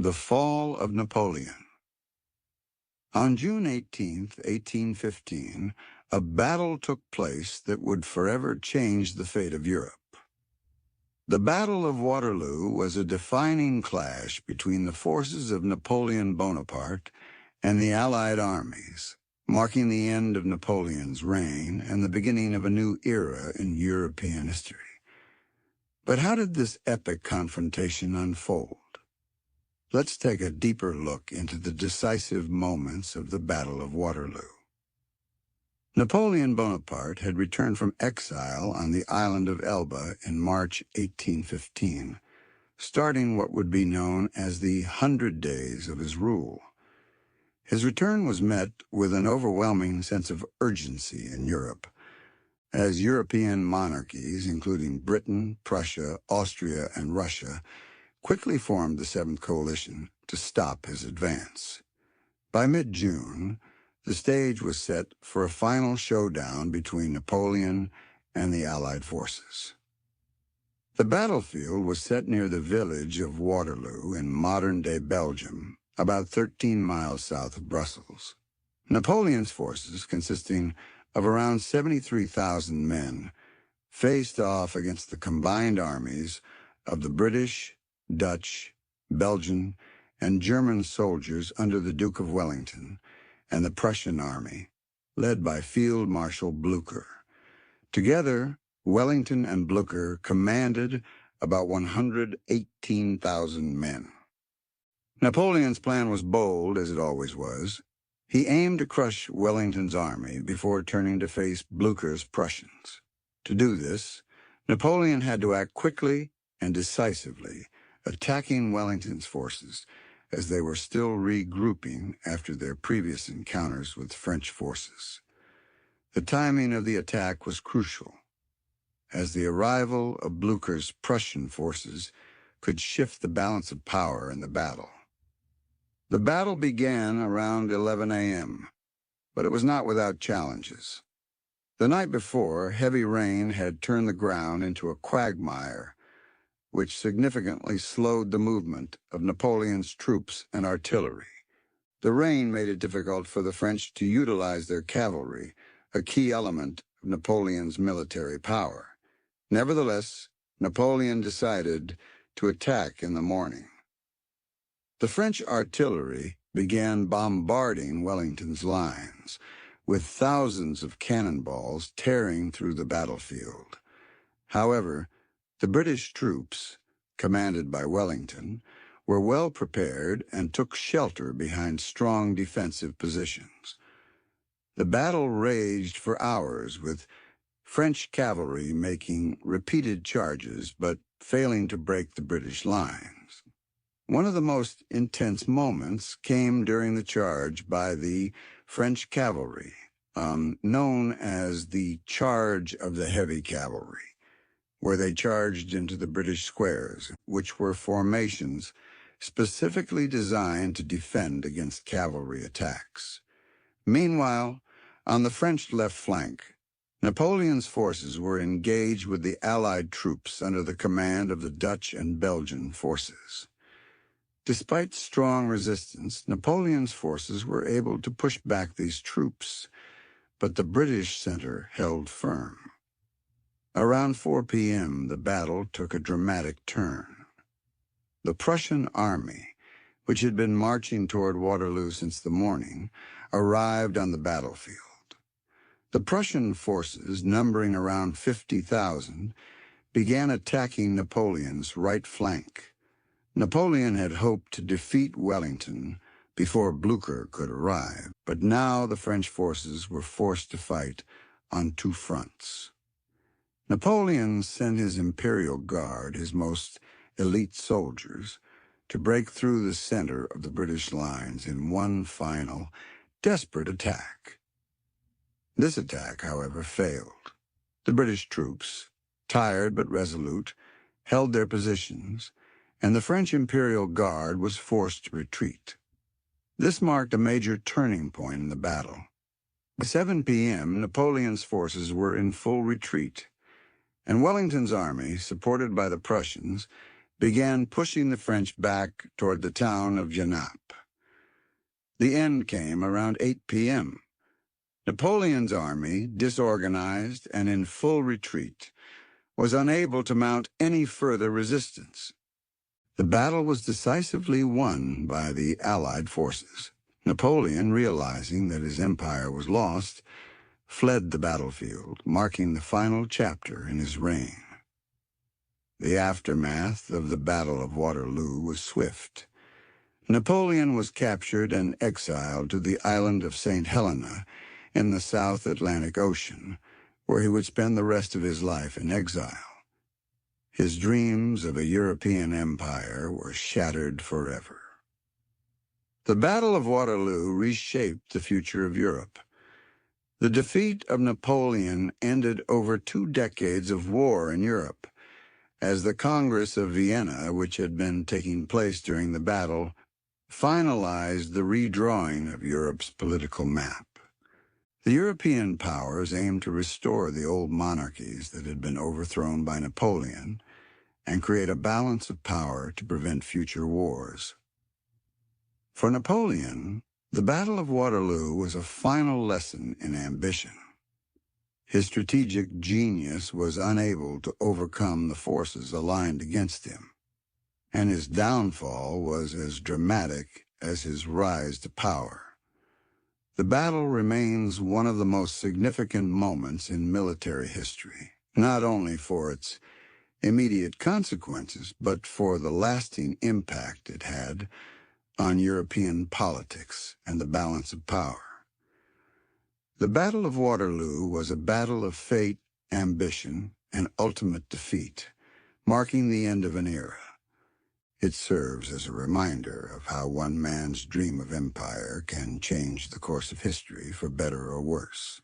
The Fall of Napoleon. On June 18, 1815, a battle took place that would forever change the fate of Europe. The Battle of Waterloo was a defining clash between the forces of Napoleon Bonaparte and the Allied armies, marking the end of Napoleon's reign and the beginning of a new era in European history. But how did this epic confrontation unfold? Let's take a deeper look into the decisive moments of the Battle of Waterloo. Napoleon Bonaparte had returned from exile on the island of Elba in March 1815, starting what would be known as the 100 Days of his rule. His return was met with an overwhelming sense of urgency in Europe, as European monarchies, including Britain, Prussia, Austria, and Russia, quickly formed the Seventh Coalition to stop his advance. By mid-June, the stage was set for a final showdown between Napoleon and the Allied forces. The battlefield was set near the village of Waterloo in modern-day Belgium, about 13 miles south of Brussels. Napoleon's forces, consisting of around 73,000 men, faced off against the combined armies of the British, Dutch, Belgian, and German soldiers under the Duke of Wellington and the Prussian army, led by Field Marshal Blücher. Together, Wellington and Blücher commanded about 118,000 men. Napoleon's plan was bold, as it always was. He aimed to crush Wellington's army before turning to face Blücher's Prussians. To do this, Napoleon had to act quickly and decisively, attacking Wellington's forces as they were still regrouping after their previous encounters with French forces. The timing of the attack was crucial, as the arrival of Blücher's Prussian forces could shift the balance of power in the battle. The battle began around 11 a.m., but it was not without challenges. The night before, heavy rain had turned the ground into a quagmire, which significantly slowed the movement of Napoleon's troops and artillery. The rain made it difficult for the French to utilize their cavalry, a key element of Napoleon's military power. Nevertheless, Napoleon decided to attack in the morning. The French artillery began bombarding Wellington's lines, with thousands of cannonballs tearing through the battlefield. However, the British troops, commanded by Wellington, were well prepared and took shelter behind strong defensive positions. The battle raged for hours, with French cavalry making repeated charges but failing to break the British lines. One of the most intense moments came during the charge by the French cavalry, known as the Charge of the Heavy Cavalry, where they charged into the British squares, which were formations specifically designed to defend against cavalry attacks. Meanwhile, on the French left flank, Napoleon's forces were engaged with the Allied troops under the command of the Dutch and Belgian forces. Despite strong resistance, Napoleon's forces were able to push back these troops, but the British center held firm. Around 4 p.m., the battle took a dramatic turn. The Prussian army, which had been marching toward Waterloo since the morning, arrived on the battlefield. The Prussian forces, numbering around 50,000, began attacking Napoleon's right flank. Napoleon had hoped to defeat Wellington before Blücher could arrive, but now the French forces were forced to fight on two fronts. Napoleon sent his Imperial Guard, his most elite soldiers, to break through the center of the British lines in one final, desperate attack. This attack, however, failed. The British troops, tired but resolute, held their positions, and the French Imperial Guard was forced to retreat. This marked a major turning point in the battle. By 7 p.m., Napoleon's forces were in full retreat, and Wellington's army, supported by the Prussians, began pushing the French back toward the town of Genappe. The end came around 8 p.m. Napoleon's army, disorganized and in full retreat, was unable to mount any further resistance. The battle was decisively won by the Allied forces. Napoleon, realizing that his empire was lost, fled the battlefield, marking the final chapter in his reign. The aftermath of the Battle of Waterloo was swift. Napoleon was captured and exiled to the island of St. Helena in the South Atlantic Ocean, where he would spend the rest of his life in exile. His dreams of a European empire were shattered forever. The Battle of Waterloo reshaped the future of Europe. The defeat of Napoleon ended over 2 decades of war in Europe, as the Congress of Vienna, which had been taking place during the battle, finalized the redrawing of Europe's political map. The European powers aimed to restore the old monarchies that had been overthrown by Napoleon and create a balance of power to prevent future wars. For Napoleon, the Battle of Waterloo was a final lesson in ambition. His strategic genius was unable to overcome the forces aligned against him, and his downfall was as dramatic as his rise to power. The battle remains one of the most significant moments in military history, not only for its immediate consequences, but for the lasting impact it had on European politics and the balance of power. The Battle of Waterloo was a battle of fate, ambition, and ultimate defeat, marking the end of an era. It serves as a reminder of how one man's dream of empire can change the course of history for better or worse.